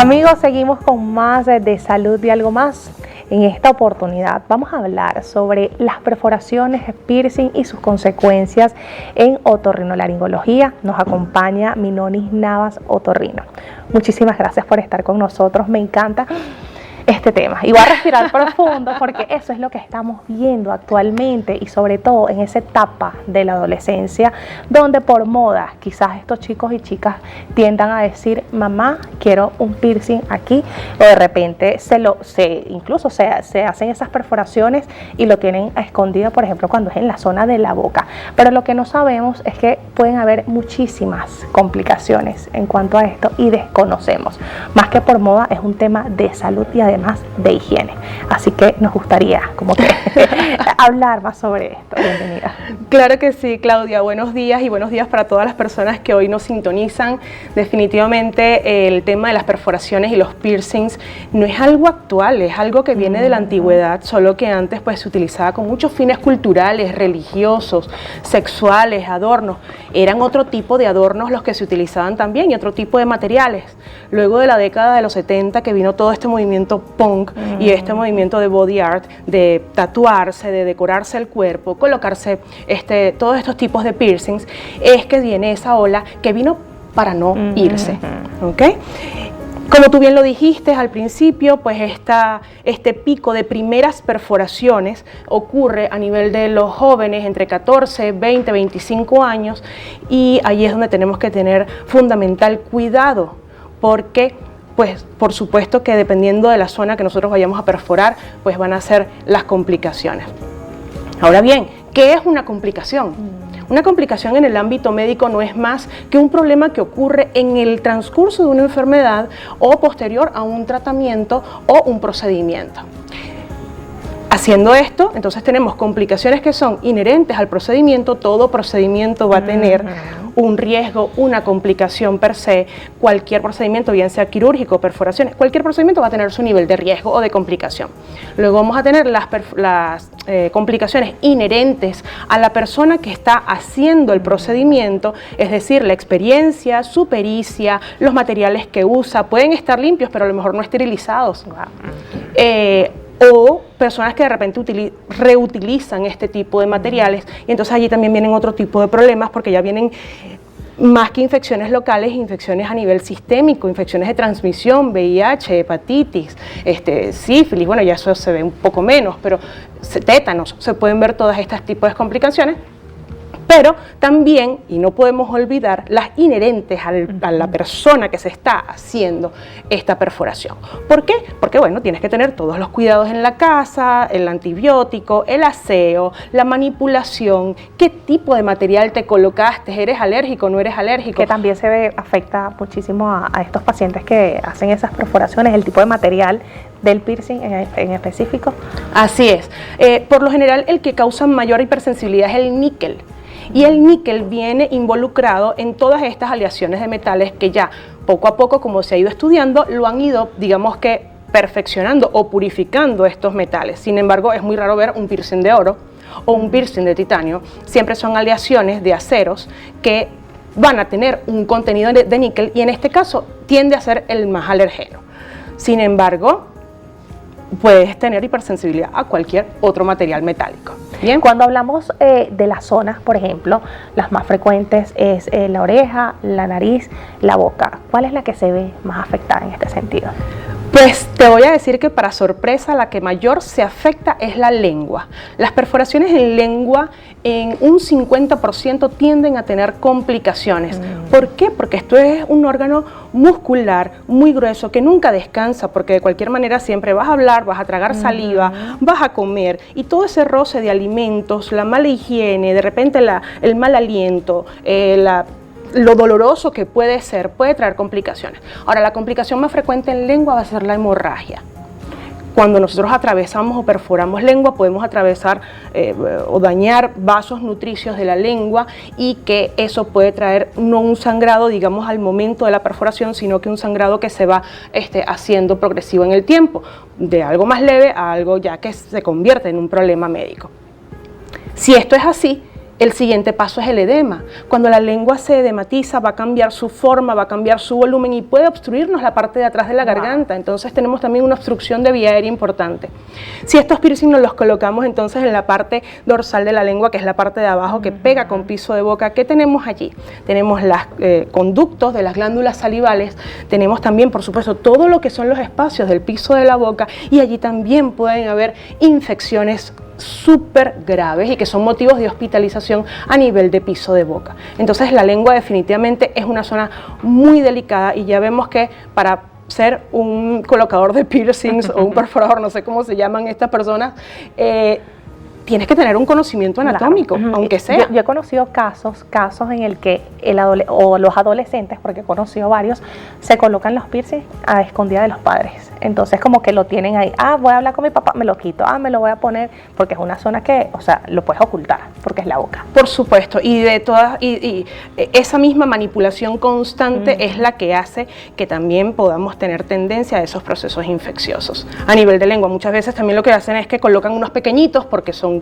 Amigos, seguimos con más de salud y algo más. En esta oportunidad vamos a hablar sobre las perforaciones, piercing y sus consecuencias en otorrinolaringología. Nos acompaña Minonis Navas Otorrino. Muchísimas gracias por estar con nosotros, me encanta este tema. Y voy a respirar profundo porque eso es lo que estamos viendo actualmente y sobre todo en esa etapa de la adolescencia donde por moda quizás estos chicos y chicas tiendan a decir: mamá, quiero un piercing aquí, o de repente incluso se hacen esas perforaciones y lo tienen escondido, por ejemplo, cuando es en la zona de la boca. Pero lo que no sabemos es que pueden haber muchísimas complicaciones en cuanto a esto y desconocemos. Más que por moda, es un tema de salud y además de higiene. Así que nos gustaría como que hablar más sobre esto. Bienvenida. Claro que sí, Claudia. Buenos días y buenos días para todas las personas que hoy nos sintonizan. Definitivamente el tema de las perforaciones y los piercings no es algo actual, es algo que viene de la antigüedad, solo que antes pues se utilizaba con muchos fines culturales, religiosos, sexuales, adornos. Eran otro tipo de adornos los que se utilizaban también y otro tipo de materiales. Luego de la década de los 70 que vino todo este movimiento punk y este movimiento de body art, de tatuarse, de decorarse el cuerpo, colocarse todos estos tipos de piercings, es que viene esa ola que vino para no irse, ¿ok? Como tú bien lo dijiste al principio, pues este pico de primeras perforaciones ocurre a nivel de los jóvenes entre 14, 20, 25 años y ahí es donde tenemos que tener fundamental cuidado porque pues por supuesto que dependiendo de la zona que nosotros vayamos a perforar, pues van a ser las complicaciones. Ahora bien, ¿qué es una complicación? Una complicación en el ámbito médico no es más que un problema que ocurre en el transcurso de una enfermedad o posterior a un tratamiento o un procedimiento. Haciendo esto, entonces tenemos complicaciones que son inherentes al procedimiento. Todo procedimiento va a tener un riesgo, una complicación per se. Cualquier procedimiento, bien sea quirúrgico, perforaciones, cualquier procedimiento va a tener su nivel de riesgo o de complicación. Luego vamos a tener las complicaciones inherentes a la persona que está haciendo el procedimiento, es decir, la experiencia, su pericia, los materiales que usa. Pueden estar limpios, pero a lo mejor no esterilizados. O personas que de repente reutilizan este tipo de materiales y entonces allí también vienen otro tipo de problemas porque ya vienen más que infecciones locales, infecciones a nivel sistémico, infecciones de transmisión, VIH, hepatitis, sífilis, bueno ya eso se ve un poco menos, pero tétanos, se pueden ver todas estas tipos de complicaciones. Pero también, y no podemos olvidar, las inherentes a la persona que se está haciendo esta perforación. ¿Por qué? Porque bueno, tienes que tener todos los cuidados en la casa, el antibiótico, el aseo, la manipulación, qué tipo de material te colocaste, ¿eres alérgico o no eres alérgico? Que también afecta muchísimo a estos pacientes que hacen esas perforaciones, el tipo de material del piercing en específico. Así es. Por lo general, el que causa mayor hipersensibilidad es el níquel. Y el níquel viene involucrado en todas estas aleaciones de metales que ya poco a poco, como se ha ido estudiando, lo han ido, digamos que, perfeccionando o purificando estos metales. Sin embargo, es muy raro ver un piercing de oro o un piercing de titanio. Siempre son aleaciones de aceros que van a tener un contenido de níquel y en este caso tiende a ser el más alergeno. Sin embargo, puedes tener hipersensibilidad a cualquier otro material metálico. Bien. Cuando hablamos de las zonas, por ejemplo, las más frecuentes es la oreja, la nariz, la boca. ¿Cuál es la que se ve más afectada en este sentido? Pues te voy a decir que para sorpresa la que mayor se afecta es la lengua. Las perforaciones en lengua en un 50% tienden a tener complicaciones. ¿Por qué? Porque esto es un órgano muscular muy grueso que nunca descansa porque de cualquier manera siempre vas a hablar, vas a tragar saliva, vas a comer y todo ese roce de alimentos, la mala higiene, de repente el mal aliento, lo doloroso que puede ser, puede traer complicaciones. Ahora, la complicación más frecuente en lengua va a ser la hemorragia. Cuando nosotros atravesamos o perforamos lengua, podemos atravesar o dañar vasos nutricios de la lengua y que eso puede traer no un sangrado, digamos, al momento de la perforación, sino que un sangrado que se va haciendo progresivo en el tiempo, de algo más leve a algo ya que se convierte en un problema médico. Si esto es así, El siguiente paso es el edema. Cuando la lengua se edematiza, va a cambiar su forma, va a cambiar su volumen y puede obstruirnos la parte de atrás de la garganta. Entonces tenemos también una obstrucción de vía aérea importante. Si estos piercing nos los colocamos entonces en la parte dorsal de la lengua, que es la parte de abajo que pega con piso de boca, ¿qué tenemos allí? Tenemos los conductos de las glándulas salivales, tenemos también, por supuesto, todo lo que son los espacios del piso de la boca, y allí también pueden haber infecciones súper graves y que son motivos de hospitalización a nivel de piso de boca. Entonces la lengua definitivamente es una zona muy delicada, y ya vemos que para ser un colocador de piercings o un perforador, no sé cómo se llaman estas personas, tienes que tener un conocimiento anatómico, claro, aunque sea. Yo he conocido casos en el que los adolescentes, porque he conocido varios, se colocan los piercings a escondida de los padres. Entonces como que lo tienen ahí, voy a hablar con mi papá, me lo quito, me lo voy a poner, porque es una zona que, o sea, lo puedes ocultar, porque es la boca. Por supuesto, y esa misma manipulación constante es la que hace que también podamos tener tendencia a esos procesos infecciosos. A nivel de lengua, muchas veces también lo que hacen es que colocan unos pequeñitos porque son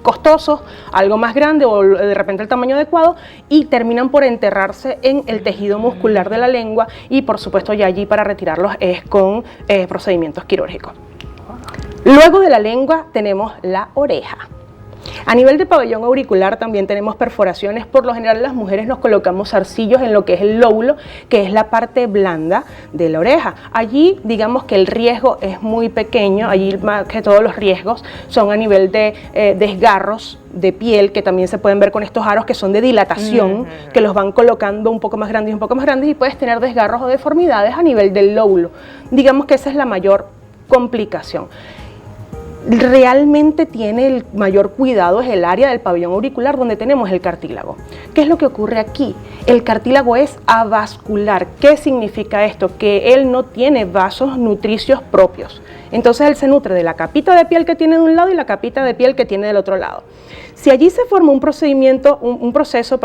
costosos, algo más grande o de repente el tamaño adecuado, y terminan por enterrarse en el tejido muscular de la lengua, y por supuesto ya allí para retirarlos es con procedimientos quirúrgicos. Luego de la lengua tenemos la oreja. A nivel de pabellón auricular también tenemos perforaciones. Por lo general las mujeres nos colocamos zarcillos en lo que es el lóbulo, que es la parte blanda de la oreja. Allí digamos que el riesgo es muy pequeño, allí más que todos los riesgos son a nivel de desgarros de piel, que también se pueden ver con estos aros que son de dilatación, que los van colocando un poco más grandes y un poco más grandes, y puedes tener desgarros o deformidades a nivel del lóbulo. Digamos que esa es la mayor complicación. Realmente tiene el mayor cuidado es el área del pabellón auricular, donde tenemos el cartílago. ¿Qué es lo que ocurre aquí? El cartílago es avascular. ¿Qué significa esto? Que él no tiene vasos nutricios propios. Entonces él se nutre de la capita de piel que tiene de un lado y la capita de piel que tiene del otro lado. Si allí se forma un proceso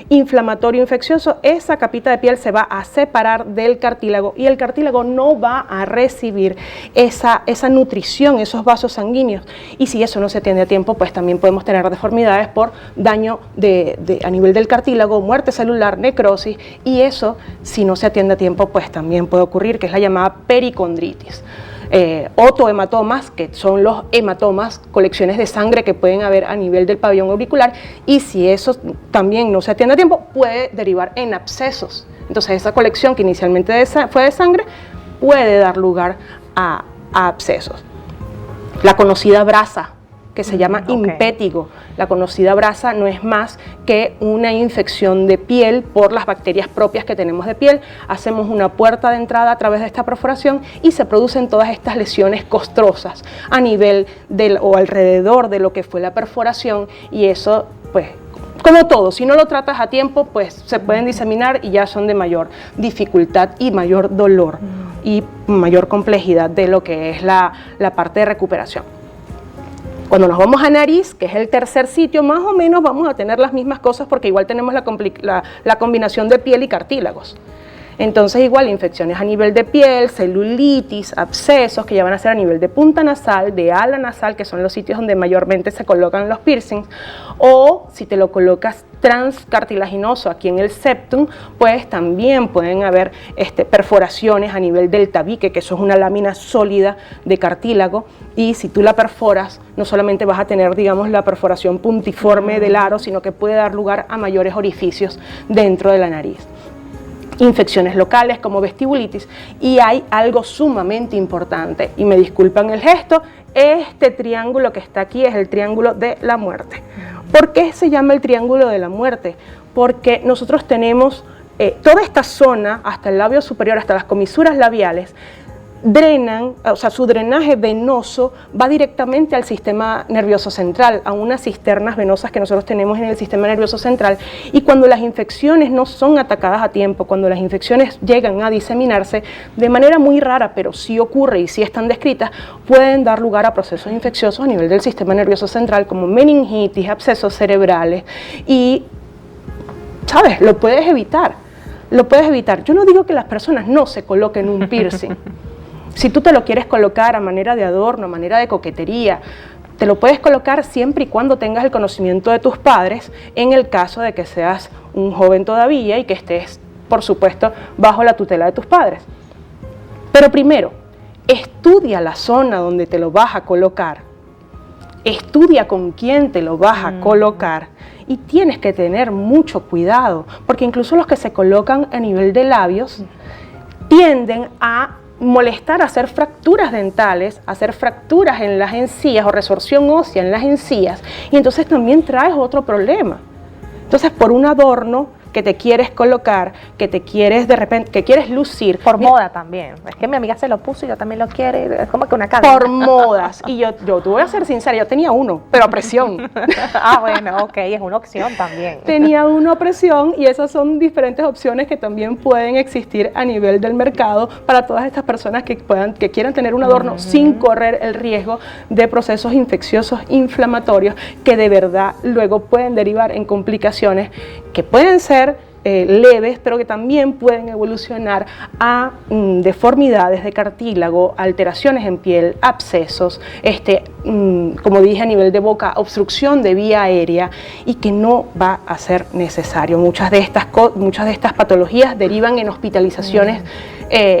inflamatorio infeccioso, esa capita de piel se va a separar del cartílago, y el cartílago no va a recibir esa nutrición, esos vasos sanguíneos. Y si eso no se atiende a tiempo, pues también podemos tener deformidades por daño a nivel del cartílago, muerte celular, necrosis, y eso, si no se atiende a tiempo, pues también puede ocurrir, que es la llamada pericondritis. Otohematomas, que son los hematomas, colecciones de sangre que pueden haber a nivel del pabellón auricular, y si eso también no se atiende a tiempo, puede derivar en abscesos. Entonces esa colección que inicialmente fue de sangre puede dar lugar a abscesos. La conocida brasa, que se llama impétigo. La conocida brasa no es más que una infección de piel por las bacterias propias que tenemos de piel. Hacemos una puerta de entrada a través de esta perforación y se producen todas estas lesiones costrosas a nivel o alrededor de lo que fue la perforación, y eso, pues, como todo, si no lo tratas a tiempo, pues se pueden diseminar y ya son de mayor dificultad y mayor dolor y mayor complejidad de lo que es la parte de recuperación. Cuando nos vamos a nariz, que es el tercer sitio, más o menos vamos a tener las mismas cosas, porque igual tenemos la combinación de piel y cartílagos. Entonces igual infecciones a nivel de piel, celulitis, abscesos que ya van a ser a nivel de punta nasal, de ala nasal, que son los sitios donde mayormente se colocan los piercings, o si te lo colocas transcartilaginoso aquí en el septum, pues también pueden haber perforaciones a nivel del tabique, que eso es una lámina sólida de cartílago, y si tú la perforas, no solamente vas a tener, digamos, la perforación puntiforme del aro, sino que puede dar lugar a mayores orificios dentro de la nariz. Infecciones locales como vestibulitis, y hay algo sumamente importante, y me disculpan el gesto, este triángulo que está aquí es el triángulo de la muerte. ¿Por qué se llama el triángulo de la muerte? Porque nosotros tenemos toda esta zona, hasta el labio superior, hasta las comisuras labiales, drenan, o sea, su drenaje venoso va directamente al sistema nervioso central, a unas cisternas venosas que nosotros tenemos en el sistema nervioso central, y cuando las infecciones no son atacadas a tiempo, cuando las infecciones llegan a diseminarse de manera muy rara, pero sí ocurre y sí están descritas, pueden dar lugar a procesos infecciosos a nivel del sistema nervioso central, como meningitis, abscesos cerebrales, y, ¿sabes? Lo puedes evitar. Yo no digo que las personas no se coloquen un piercing. Si tú te lo quieres colocar a manera de adorno, a manera de coquetería, te lo puedes colocar siempre y cuando tengas el conocimiento de tus padres, en el caso de que seas un joven todavía y que estés, por supuesto, bajo la tutela de tus padres. Pero primero, estudia la zona donde te lo vas a colocar, estudia con quién te lo vas a colocar y tienes que tener mucho cuidado, porque incluso los que se colocan a nivel de labios tienden a molestar, a hacer fracturas dentales, a hacer fracturas en las encías o resorción ósea en las encías, y entonces también traes otro problema. Entonces, por un adorno que te quieres colocar, que te quieres de repente, que quieres lucir. Por moda también. Es que mi amiga se lo puso y yo también lo quiero. Es como que una cadena. Por modas. Y yo te voy a ser sincera, yo tenía uno, pero a presión. Ah, bueno, ok, es una opción también. Tenía uno a presión y esas son diferentes opciones que también pueden existir a nivel del mercado para todas estas personas que quieran tener un adorno sin correr el riesgo de procesos infecciosos inflamatorios que de verdad luego pueden derivar en complicaciones que pueden ser leves, pero que también pueden evolucionar a deformidades de cartílago, alteraciones en piel, abscesos, como dije a nivel de boca, obstrucción de vía aérea, y que no va a ser necesario. Muchas de estas patologías derivan en hospitalizaciones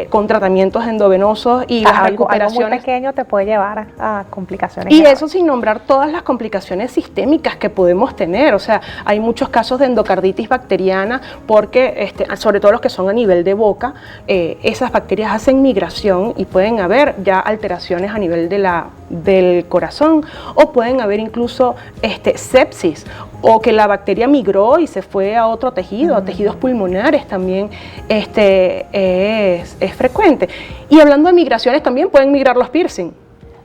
con tratamientos endovenosos y las recuperaciones. Algo muy pequeño te puede llevar a complicaciones. Y graves. eso sin nombrar todas las complicaciones sistémicas que podemos tener. O sea, hay muchos casos de endocarditis bacteriana porque, sobre todo los que son a nivel de boca, esas bacterias hacen migración y pueden haber ya alteraciones a nivel del corazón, o pueden haber incluso sepsis, o que la bacteria migró y se fue a otro tejido, a tejidos pulmonares también es frecuente. Y hablando de migraciones, también pueden migrar los piercing.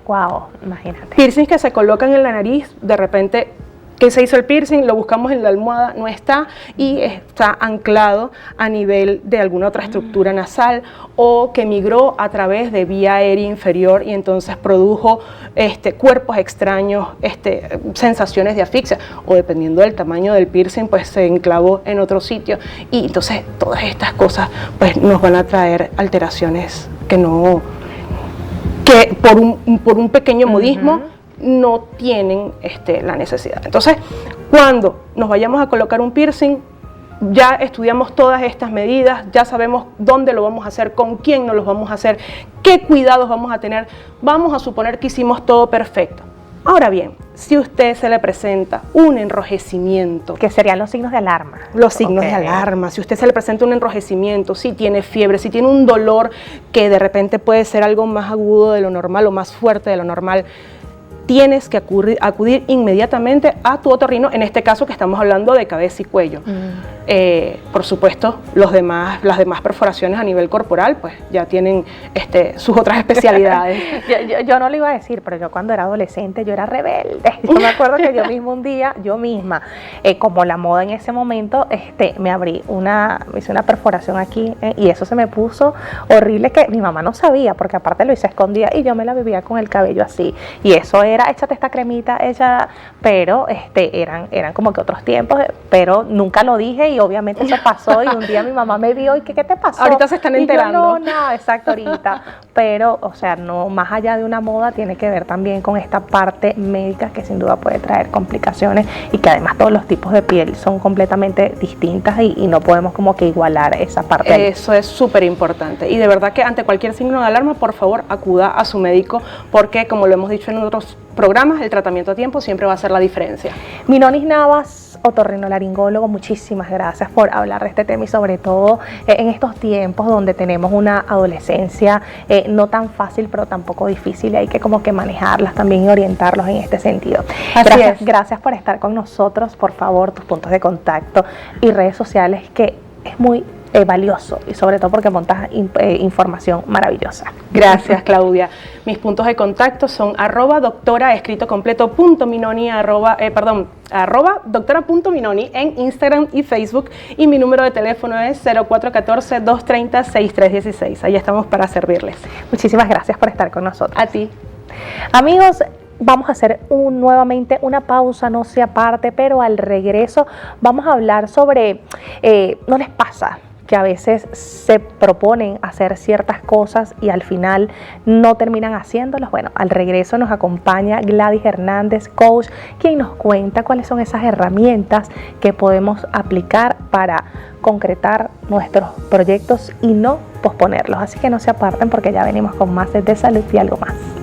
Wow, imagínate. Piercings que se colocan en la nariz, de repente, que se hizo el piercing, lo buscamos en la almohada, no está, y está anclado a nivel de alguna otra estructura nasal, o que migró a través de vía aérea inferior y entonces produjo cuerpos extraños, sensaciones de asfixia, o dependiendo del tamaño del piercing, pues se enclavó en otro sitio, y entonces todas estas cosas pues nos van a traer alteraciones que por un pequeño modismo no tienen la necesidad. Entonces, cuando nos vayamos a colocar un piercing, ya estudiamos todas estas medidas, ya sabemos dónde lo vamos a hacer, con quién nos los vamos a hacer, qué cuidados vamos a tener. Vamos a suponer que hicimos todo perfecto. Ahora bien, si a usted se le presenta un enrojecimiento, que serían los signos de alarma. Los signos de alarma, si a usted se le presenta un enrojecimiento, si tiene fiebre, si tiene un dolor que de repente puede ser algo más agudo de lo normal o más fuerte de lo normal, tienes que acudir inmediatamente a tu otorrino, en este caso que estamos hablando de cabeza y cuello. Por supuesto, las demás perforaciones a nivel corporal, pues ya tienen sus otras especialidades. yo no lo iba a decir, pero yo cuando era adolescente, yo era rebelde. Yo me acuerdo que yo mismo un día, yo misma, como la moda en ese momento, me hice una perforación aquí, y eso se me puso horrible, que mi mamá no sabía, porque aparte lo hice escondida y yo me la vivía con el cabello así, y eso era, échate esta cremita, pero eran como que otros tiempos, pero nunca lo dije y obviamente eso pasó, y un día mi mamá me vio y ¿qué te pasó? Ahorita se están enterando. Y yo, no, exacto, ahorita, pero, o sea, no, más allá de una moda, tiene que ver también con esta parte médica que sin duda puede traer complicaciones, y que además todos los tipos de piel son completamente distintas y no podemos como que igualar esa parte. Eso es súper importante, y de verdad que ante cualquier signo de alarma, por favor, acuda a su médico, porque como lo hemos dicho en otros programas, el tratamiento a tiempo siempre va a hacer la diferencia. Minonis Navas, otorrinolaringólogo, muchísimas gracias por hablar de este tema, y sobre todo en estos tiempos donde tenemos una adolescencia no tan fácil pero tampoco difícil, y hay que como que manejarlas también y orientarlos en este sentido. Gracias por estar con nosotros. Por favor, tus puntos de contacto y redes sociales, que es muy valioso, y sobre todo porque montas información maravillosa. Gracias, Claudia. Mis puntos de contacto son @doctora escrito completo .minoni, doctora.minoni en Instagram y Facebook, y mi número de teléfono es 0414-230-6316. Ahí estamos para servirles. Muchísimas gracias por estar con nosotros. A ti. Amigos, vamos a hacer nuevamente una pausa, no se aparte, pero al regreso vamos a hablar sobre, ¿no les pasa que a veces se proponen hacer ciertas cosas y al final no terminan haciéndolas. Bueno, al regreso nos acompaña Gladys Hernández, coach, quien nos cuenta cuáles son esas herramientas que podemos aplicar para concretar nuestros proyectos y no posponerlos. Así que no se aparten porque ya venimos con más de Salud y Algo Más.